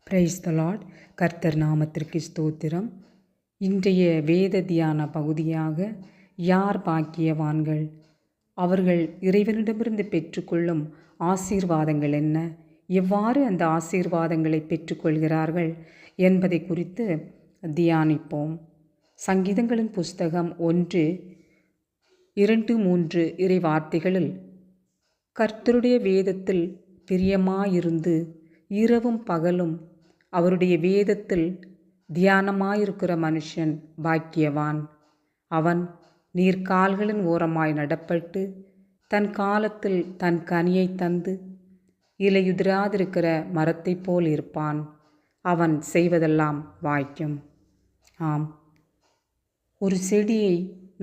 Praise the Lord. கர்த்தர் நாமத்திற்கு ஸ்தோத்திரம். இன்றைய வேத தியான பகுதியாக யார் பாக்கியவான்கள், அவர்கள் இறைவனிடமிருந்து பெற்றுக்கொள்ளும் ஆசீர்வாதங்கள் என்ன, எவ்வாறு அந்த ஆசீர்வாதங்களை பெற்றுக்கொள்கிறார்கள் என்பதை குறித்து தியானிப்போம். சங்கீதங்களின் புஸ்தகம் 1:2-3 இறை வார்த்தைகளில், கர்த்தருடைய வேதத்தில் பிரியமாயிருந்து இரவும் பகலும் அவருடைய வேதத்தில் தியானமாயிருக்கிற மனுஷன் பாக்கியவான். அவன் நீர்க்கால்களின் ஓரமாய் நடப்பட்டு தன் காலத்தில் தன் கனியை தந்து இலையுதிராதிருக்கிற மரத்தை போல் இருப்பான். அவன் செய்வதெல்லாம் வாய்க்கும். ஆம், ஒரு செடியை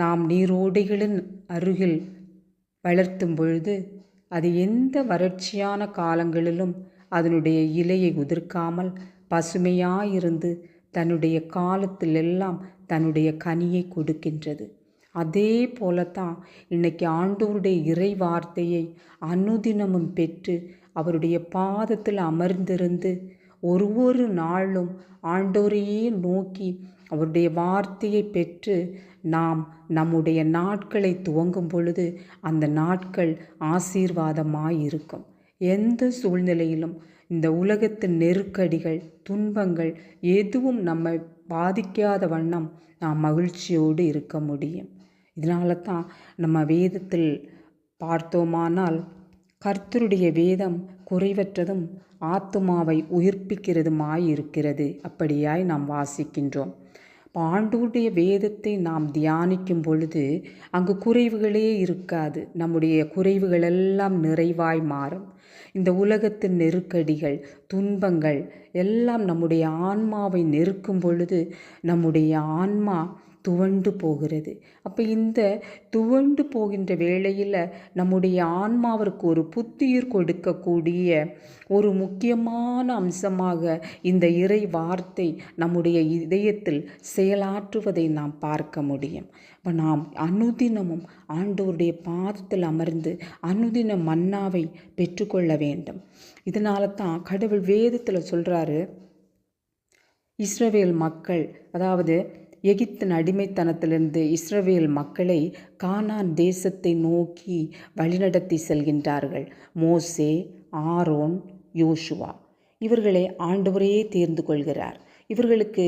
நாம் நீரோடைகளின் அருகில் வளர்த்தும் பொழுது அது எந்த வறட்சியான காலங்களிலும் அதனுடைய இலையை உதிர்க்காமல் பசுமையாயிருந்து தன்னுடைய காலத்திலெல்லாம் தன்னுடைய கனியை கொடுக்கின்றது. அதே போலத்தான் இன்னைக்கு ஆண்டவருடைய இறை வார்த்தையை அனுதினமும் பெற்று அவருடைய பாதத்தில் அமர்ந்திருந்து ஒரு நாளும் ஆண்டவரையே நோக்கி அவருடைய வார்த்தையை பெற்று நாம் நம்முடைய நாட்களை துவங்கும் பொழுது அந்த நாட்கள் ஆசீர்வாதமாயிருக்கும். எந்த சூழ்நிலையிலும் இந்த உலகத்தின் நெருக்கடிகள், துன்பங்கள் எதுவும் நம்மை பாதிக்காத வண்ணம் நாம் மகிழ்ச்சியோடு இருக்க முடியும். இதனால தான் நம்ம வேதத்தில் பார்த்தோமானால், கர்த்தருடைய வேதம் குறைவற்றதும் ஆத்துமாவை உயிர்ப்பிக்கிறதுமாய் இருக்கிறது அப்படியாய் நாம் வாசிக்கின்றோம். ஆண்டவருடைய வேதத்தை நாம் தியானிக்கும் பொழுது அங்கு குறைவுகளே இருக்காது. நம்முடைய குறைவுகளெல்லாம் நிறைவாய் மாறும். இந்த உலகத்தின் நெருக்கடிகள், துன்பங்கள் எல்லாம் நம்முடைய ஆன்மாவை நெருக்கும் பொழுது நம்முடைய ஆன்மா துவண்டு போகிறது. அப்போ இந்த துவண்டு போகின்ற வேளையில் நம்முடைய ஆன்மாவிற்கு ஒரு புத்துயிர் கொடுக்கக்கூடிய ஒரு முக்கியமான அம்சமாக இந்த இறை வார்த்தை நம்முடைய இதயத்தில் செயலாற்றுவதை நாம் பார்க்க முடியும். இப்போ நாம் அனுதினமும் ஆண்டவருடைய பாதத்தில் அமர்ந்து அனுதின மன்னாவை பெற்றுக்கொள்ள வேண்டும். இதனால தான் கடவுள் வேதத்தில் சொல்கிறாரு, இஸ்ரவேல் மக்கள், அதாவது எகிப்தின் அடிமைத்தனத்திலிருந்து இஸ்ரவேல் மக்களை கானான் தேசத்தை நோக்கி வழிநடத்தி செல்கின்றார்கள். மோசே, ஆரோன், யோசுவா இவர்களை ஆண்டவரே தேர்ந்து கொள்கிறார். இவர்களுக்கு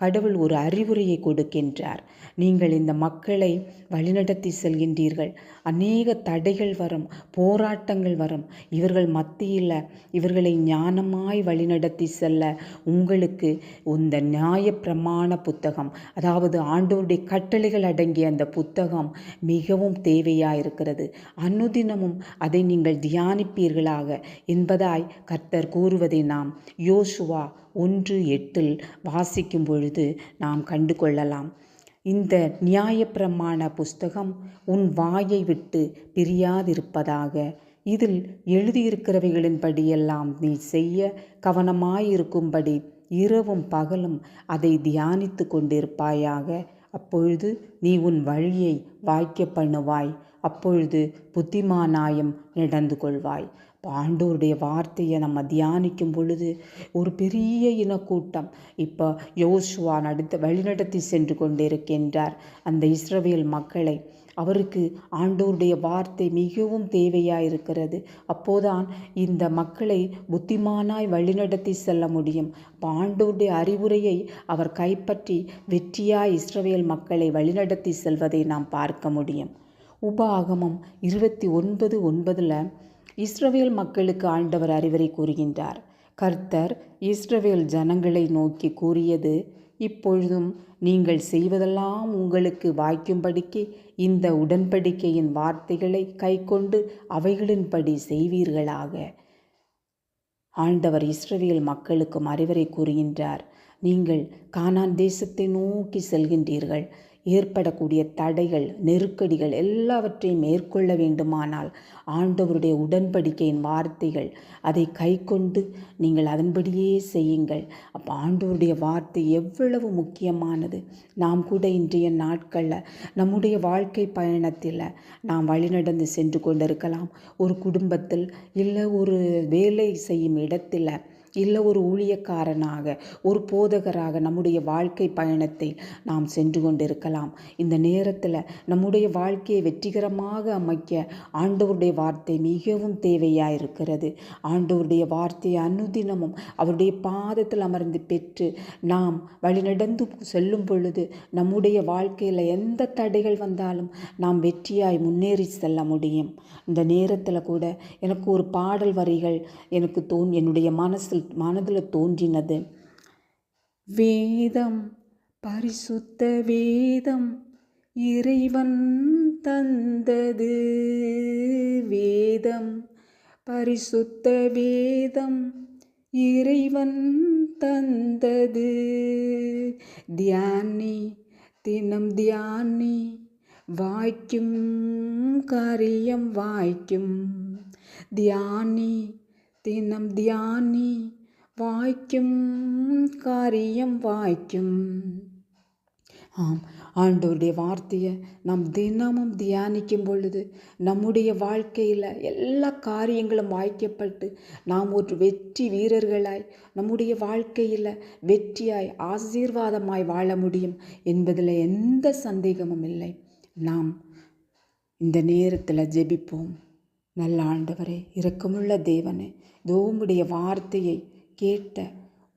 கடவுள் ஒரு அறிவுரையை கொடுக்கின்றார். நீங்கள் இந்த மக்களை வழிநடத்தி செல்கின்றீர்கள், அநேக தடைகள் வரும், போராட்டங்கள் வரும். இவர்கள் மத்தியில் இவர்களை ஞானமாய் வழிநடத்தி செல்ல உங்களுக்கு இந்த நியாயப்பிரமாண புத்தகம், அதாவது ஆண்டவருடைய கட்டளைகள் அடங்கிய அந்த புத்தகம் மிகவும் தேவையாயிருக்கிறது. அனுதினமும் அதை நீங்கள் தியானிப்பீர்களாக என்பதாய் கர்த்தர் கூறுவதை நாம் யோசுவா 1:8 வாசிக்கும் பொழுது நாம் கண்டு கொள்ளலாம். இந்த நியாயப்பிரமாண புஸ்தகம் உன் வாயை விட்டு பிரியாதிருப்பதாக, இதில் எழுதியிருக்கிறவைகளின்படியெல்லாம் நீ செய்ய கவனமாயிருக்கும்படி இரவும் பகலும் அதை தியானித்து கொண்டிருப்பாயாக. அப்பொழுது நீ உன் வழியை வாய்க்க பண்ணுவாய், அப்பொழுது புத்திமானாயம் நடந்து கொள்வாய். ஆண்டவருடைய வார்த்தையை நம்ம தியானிக்கும் பொழுது ஒரு பெரிய இனக்கூட்டம் இப்போ யோசுவா வழிநடத்தி சென்று கொண்டிருக்கின்றார் அந்த இஸ்ரவேல் மக்களை. அவருக்கு ஆண்டவருடைய வார்த்தை மிகவும் தேவையாயிருக்கிறது. அப்போதான் இந்த மக்களை புத்திமானாய் வழிநடத்தி செல்ல முடியும். ஆண்டவருடைய அறிவுரையை அவர் கைப்பற்றி வெற்றியாய் இஸ்ரவேல் மக்களை வழிநடத்தி செல்வதை நாம் பார்க்க முடியும். உபாகமம் 29:9 இஸ்ரவேல் மக்களுக்கு ஆண்டவர் அறிவுரை கூறுகின்றார். கர்த்தர் இஸ்ரவேல் ஜனங்களை நோக்கி கூறியது, இப்பொழுதும் நீங்கள் செய்வதெல்லாம் உங்களுக்கு வாய்க்கும்படிக்கு இந்த உடன்படிக்கையின் வார்த்தைகளை கைக்கொண்டு அவைகளின்படி செய்வீர்களாக. ஆண்டவர் இஸ்ரவேல் மக்களுக்கும் அறிவுரை கூறுகின்றார். நீங்கள் கானான் தேசத்தை நோக்கி செல்கின்றீர்கள். ஏற்படக்கூடிய தடைகள், நெருக்கடிகள் எல்லாவற்றையும் மேற்கொள்ள வேண்டுமானால் ஆண்டவருடைய உடன்படிக்கையின் வார்த்தைகள் அதை கைக்கொண்டு நீங்கள் அதன்படியே செய்யுங்கள். அப்போ ஆண்டவருடைய வார்த்தை எவ்வளவு முக்கியமானது. நாம் கூட இன்றைய நாட்களில் நம்முடைய வாழ்க்கை பயணத்தில் நாம் வழிநடந்து சென்று கொண்டிருக்கலாம். ஒரு குடும்பத்தில் இல்லை ஒரு வேலை செய்யும் இடத்தில் இல்லை ஒரு ஊழியக்காரனாக, ஒரு போதகராக நம்முடைய வாழ்க்கை பயணத்தை நாம் சென்று கொண்டிருக்கலாம். இந்த நேரத்தில் நம்முடைய வாழ்க்கையை வெற்றிகரமாக அமைக்க ஆண்டவருடைய வார்த்தை மிகவும் தேவையாக இருக்கிறது. ஆண்டவருடைய வார்த்தையை அனுதினமும் அவருடைய பாதத்தில் அமர்ந்து பெற்று நாம் வழிநடந்து செல்லும் பொழுது நம்முடைய வாழ்க்கையில் எந்த தடைகள் வந்தாலும் நாம் வெற்றியாய் முன்னேறி செல்ல முடியும். இந்த நேரத்தில் கூட எனக்கு ஒரு பாடல் வரிகள் எனக்கு என்னுடைய மனதில் தோன்றினது. வேதம், பரிசுத்த வேதம் இறைவன் தந்தது. வேதம், பரிசுத்த வேதம் இறைவன் தந்தது. தியானி, தினம் தியானி, வாய்க்கும் காரியம் வாய்க்கும். தியானி, தினம் தியானி, வாய்க்கும் காரியம் வாய்க்கும். ஆம், ஆண்டவருடைய வார்த்தையை நாம் தினமும் தியானிக்கும் பொழுது நம்முடைய வாழ்க்கையில் எல்லா காரியங்களும் வாய்க்கப்பட்டு நாம் ஒரு வெற்றி வீரர்களாய் நம்முடைய வாழ்க்கையில் வெற்றியாய் ஆசீர்வாதமாய் வாழ முடியும் என்பதில் எந்த சந்தேகமும் இல்லை. நாம் இந்த நேரத்தில் ஜெபிப்போம். நல்ல ஆண்டவரே, இரக்கமுள்ள தேவனே, இதோ உம்முடைய வார்த்தையை கேட்ட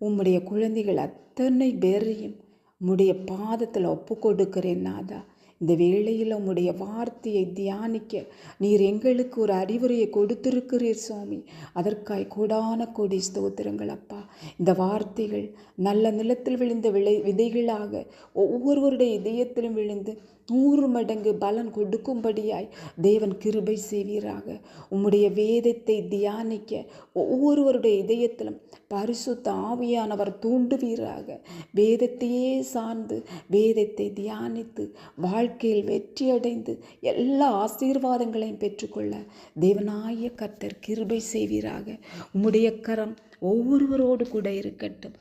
உம்முடைய குழந்தைகள் அத்தனை பேரையும் உம்முடைய பாதத்தில் ஒப்பு கொடுக்கிறேன் நாதா. இந்த வேளையில் உம்முடைய வார்த்தையை தியானிக்க நீர் எங்களுக்கு ஒரு அறிவுரையை கொடுத்திருக்கிறீர் சுவாமி. அதற்காய் கோடான கோடி ஸ்தோத்திரங்கள் அப்பா. இந்த வார்த்தைகள் நல்ல நிலத்தில் விழுந்த விதைகளாக ஒவ்வொருவருடைய இதயத்திலும் விழுந்து 100 மடங்கு பலன் கொடுக்கும்படியாய் தேவன் கிருபை செய்வீராக. உம்முடைய வேதத்தை தியானிக்க ஒவ்வொருவருடைய இதயத்திலும் பரிசுத்த ஆவியானவர் தூண்டுவீராக. வேதத்தையே சார்ந்து வேதத்தை தியானித்து வாழ்க்கையில் வெற்றியடைந்து எல்லா ஆசீர்வாதங்களையும் பெற்றுக்கொள்ள தேவனாய கர்த்தர் கிருபை செய்வீராக. உம்முடைய கரம் ஒவ்வொருவரோடு கூட இருக்கட்டும்.